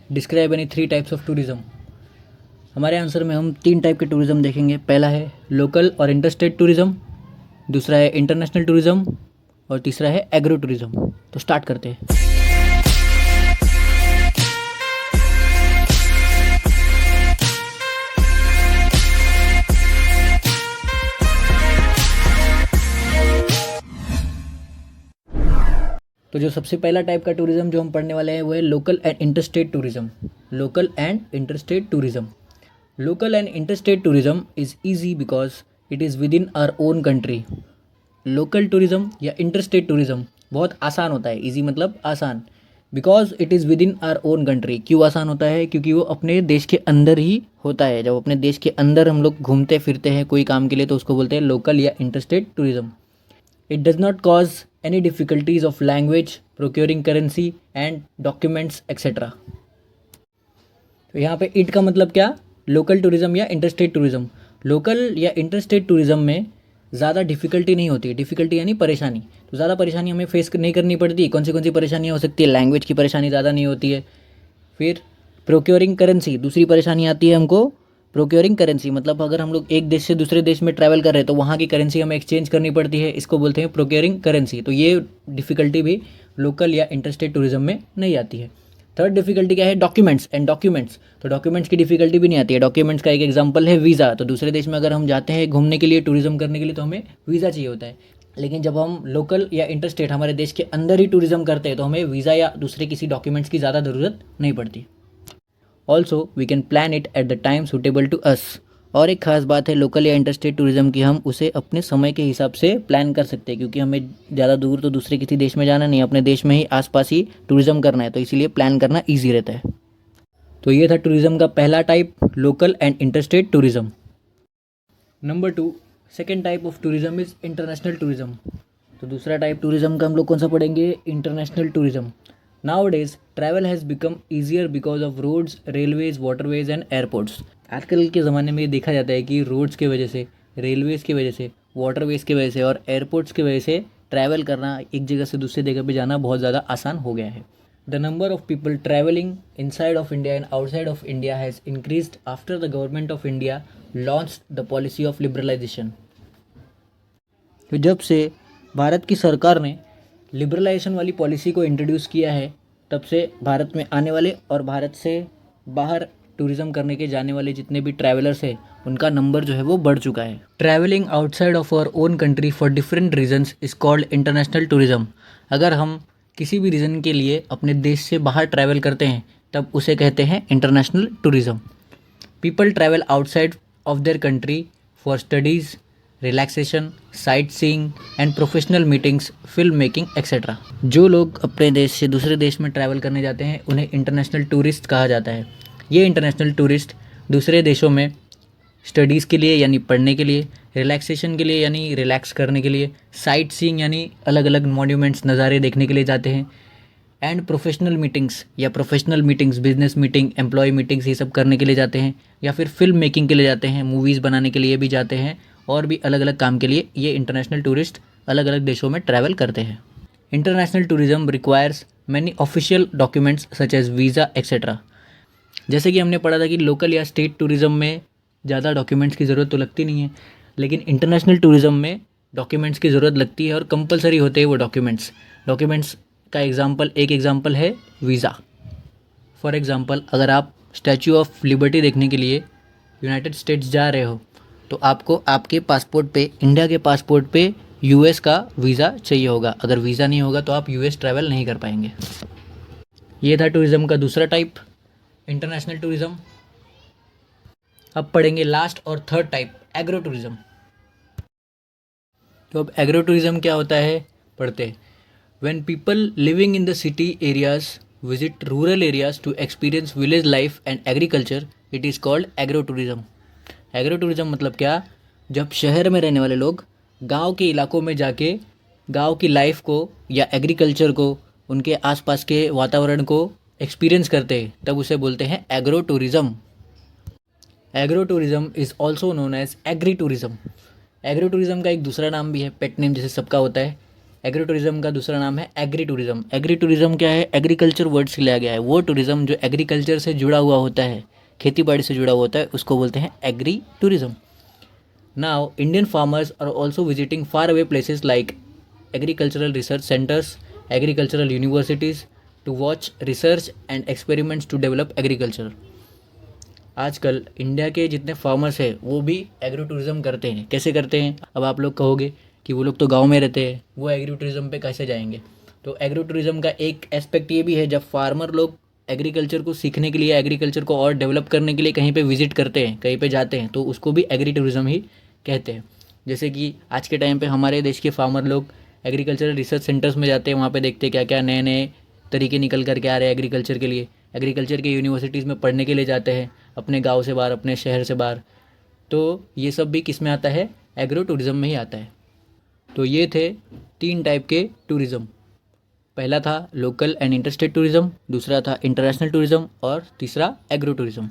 Describe any 3 types of tourism. हमारे answer में हम 3 टाइप के टूरिज्म देखेंगे। पहला है लोकल और इंटरस्टेट टूरिज्म, दूसरा है इंटरनेशनल टूरिज्म और तीसरा है एग्रो टूरिज्म। तो स्टार्ट करते हैं। तो जो सबसे पहला टाइप का टूरिज्म जो हम पढ़ने वाले हैं वो है local and interstate tourism. Local and interstate tourism. Local and interstate tourism is easy because it is within our own country. Local tourism या इंटरस्टेट टूरिज्म बहुत आसान होता है। ईजी मतलब आसान, because it is within our own country. क्यों आसान होता है? क्योंकि वो अपने देश के अंदर ही होता है। जब अपने देश के अंदर हम लोग घूमते फिरते हैं कोई काम के लिए तो उसको बोलते हैं लोकल या interstate tourism. It does not cause any difficulties of language, procuring currency and documents etc. तो यहाँ पे इट का मतलब क्या? लोकल टूरिज्म या इंटरस्टेट टूरिज्म। लोकल या इंटरस्टेट टूरिज्म में ज़्यादा डिफ़िकल्टी नहीं होती। डिफ़िकल्टी यानी परेशानी। तो ज़्यादा परेशानी हमें फेस नहीं करनी पड़ती। कौन सी परेशानियाँ हो सकती है? लैंग्वेज की परेशानी ज़्यादा नहीं होती है। फिर प्रोक्योरिंग करेंसी, दूसरी परेशानी आती है हमको प्रोक्योरिंग करेंसी। मतलब अगर हम लोग एक देश से दूसरे देश में ट्रैवल कर रहे हैं तो वहाँ की करेंसी हमें एक्सचेंज करनी पड़ती है, इसको बोलते हैं प्रोक्योरिंग करेंसी। तो ये डिफ़िकल्टी भी लोकल या इंटरस्टेट टूरिज्म में नहीं आती है। थर्ड डिफ़िकल्टी क्या है? Documents and documents. तो डॉक्यूमेंट्स की डिफ़िकल्टी भी नहीं आती है। डॉक्यूमेंट्स का एक एग्जांपल है वीज़ा। तो दूसरे देश में अगर हम जाते हैं घूमने के लिए, टूरिज्म करने के लिए, तो हमें वीज़ा चाहिए होता है। लेकिन जब हम लोकल या इंटरस्टेट हमारे देश के अंदर ही टूरिज्म करते हैं तो हमें वीज़ा या दूसरे किसी डॉक्यूमेंट्स की ज़्यादा ज़रूरत नहीं पड़ती। Also we can plan it at the time suitable to us. और एक ख़ास बात है लोकल या इंटरस्टेट टूरिज्म की, हम उसे अपने समय के हिसाब से प्लान कर सकते हैं। क्योंकि हमें ज़्यादा दूर तो दूसरे किसी देश में जाना नहीं, अपने देश में ही आसपास ही टूरिज्म करना है, तो इसीलिए प्लान करना ईजी रहता है। तो ये था टूरिज्म का पहला type, local and interstate tourism. Number 2, second type of tourism is international tourism. तो दूसरा टाइप टूरिज्म का हम लोग कौन सा पढ़ेंगे? International tourism. Nowadays, travel has become easier because of roads, railways, waterways and airports. आजकल के ज़माने में ये देखा जाता है कि रोड्स की वजह से, रेलवेज़ की वजह से, वाटरवेज़ की वजह से और एयरपोर्ट्स की वजह से ट्रैवल करना, एक जगह से दूसरी जगह पे जाना बहुत ज़्यादा आसान हो गया है। The number of people travelling inside of India and outside of India has increased after the government of India launched the policy of liberalisation. तो जब से भारत की सरकार ने लिबरलाइजेशन वाली पॉलिसी को इंट्रोड्यूस किया है तब से भारत में आने वाले और भारत से बाहर टूरिज्म करने के जाने वाले जितने भी ट्रैवलर्स हैं उनका नंबर जो है वो बढ़ चुका है। Travelling outside of our own country for different reasons is called international tourism. अगर हम किसी भी रीज़न के लिए अपने देश से बाहर ट्रैवल करते हैं तब उसे कहते हैं international tourism. People travel outside of their country for studies, relaxation, sight seeing and professional meetings, film making etcetera. जो लोग अपने देश से दूसरे देश में ट्रैवल करने जाते हैं उन्हें इंटरनेशनल टूरिस्ट कहा जाता है। ये इंटरनेशनल टूरिस्ट दूसरे देशों में स्टडीज़ के लिए यानी पढ़ने के लिए, रिलैक्सेशन के लिए यानी रिलैक्स करने के लिए, साइट सीइंग यानी अलग अलग मॉन्यूमेंट्स, नज़ारे देखने के लिए जाते हैं, एंड प्रोफेशनल मीटिंग्स या professional meetings, business meeting, employ meetings, ये सब करने के लिए जाते हैं, या फिर फिल्म मेकिंग के लिए जाते हैं, मूवीज़ बनाने के लिए भी जाते हैं, और भी अलग अलग काम के लिए ये इंटरनेशनल टूरिस्ट अलग अलग देशों में ट्रैवल करते हैं। International tourism requires many official documents such as visa etcetera. जैसे कि हमने पढ़ा था कि लोकल या स्टेट टूरिज्म में ज़्यादा डॉक्यूमेंट्स की ज़रूरत तो लगती नहीं है, लेकिन इंटरनेशनल टूरिज्म में डॉक्यूमेंट्स की ज़रूरत लगती है और कंपलसरी होते हैं वो डॉक्यूमेंट्स। डॉक्यूमेंट्स का एक एग्जाम्पल है वीज़ा। फॉर एग्ज़ाम्पल, अगर आप स्टैचू ऑफ लिबर्टी देखने के लिए यूनाइटेड स्टेट्स जा रहे हो तो आपको आपके पासपोर्ट पे, इंडिया के पासपोर्ट पे यूएस का वीज़ा चाहिए होगा। अगर वीज़ा नहीं होगा तो आप यूएस ट्रैवल नहीं कर पाएंगे। ये था टूरिज़्म का दूसरा टाइप, इंटरनेशनल टूरिज़्म। अब पढ़ेंगे लास्ट और थर्ड टाइप, एग्रो टूरिज़्म। तो अब एग्रो टूरिज़्म क्या होता है पढ़ते हैं। When people living in the city areas visit rural areas to experience village life and agriculture, it is called agro tourism. Agro tourism मतलब क्या? जब शहर में रहने वाले लोग गांव के इलाकों में जाके गांव की लाइफ को या एग्रीकल्चर को, उनके आसपास के वातावरण को एक्सपीरियंस करते हैं तब उसे बोलते हैं agro tourism. Agro tourism is also known as agri tourism. Agro tourism का एक दूसरा नाम भी है, पेट नेम जैसे सबका होता है, एग्रो टूरिज्म का दूसरा नाम है एग्री टूरिज्म। एग्री टूरिज्म क्या है? एग्रीकल्चर वर्ड से लिया गया है। वो टूरिज्म जो एग्रीकल्चर से जुड़ा हुआ होता है, खेती बाड़ी से जुड़ा हुआ होता है, उसको बोलते हैं agri tourism. Now Indian farmers are also visiting far away places like agricultural research centres, agricultural universities to watch research and experiments to develop agriculture. आजकल इंडिया के जितने फार्मर्स हैं वो भी एग्रो टूरिज्म करते हैं। कैसे करते हैं? अब आप लोग कहोगे कि वो लोग तो गांव में रहते हैं, वो एग्रो टूरिज्म पे कैसे जाएंगे? तो एग्रो टूरिज्म का एक एस्पेक्ट ये भी है, जब फार्मर लोग एग्रीकल्चर को सीखने के लिए, एग्रीकल्चर को और डेवलप करने के लिए कहीं पे विजिट करते हैं, कहीं पे जाते हैं, तो उसको भी एग्री टूरिज्म ही कहते हैं। जैसे कि आज के टाइम पे हमारे देश के फार्मर लोग एग्रीकल्चरल रिसर्च सेंटर्स में जाते हैं, वहाँ पे देखते हैं क्या क्या नए नए तरीके निकल करके आ रहे हैं एग्रीकल्चर के लिए। एग्रीकल्चर के यूनिवर्सिटीज़ में पढ़ने के लिए जाते हैं, अपने गांव से बाहर, अपने शहर से बाहर। तो ये सब भी किस में आता है? एग्रो टूरिज्म में ही आता है। तो ये थे 3 टाइप के टूरिज्म। पहला था लोकल एंड इंटरस्टेट टूरिज्म, दूसरा था इंटरनेशनल टूरिज्म और तीसरा एग्रो टूरिज्म।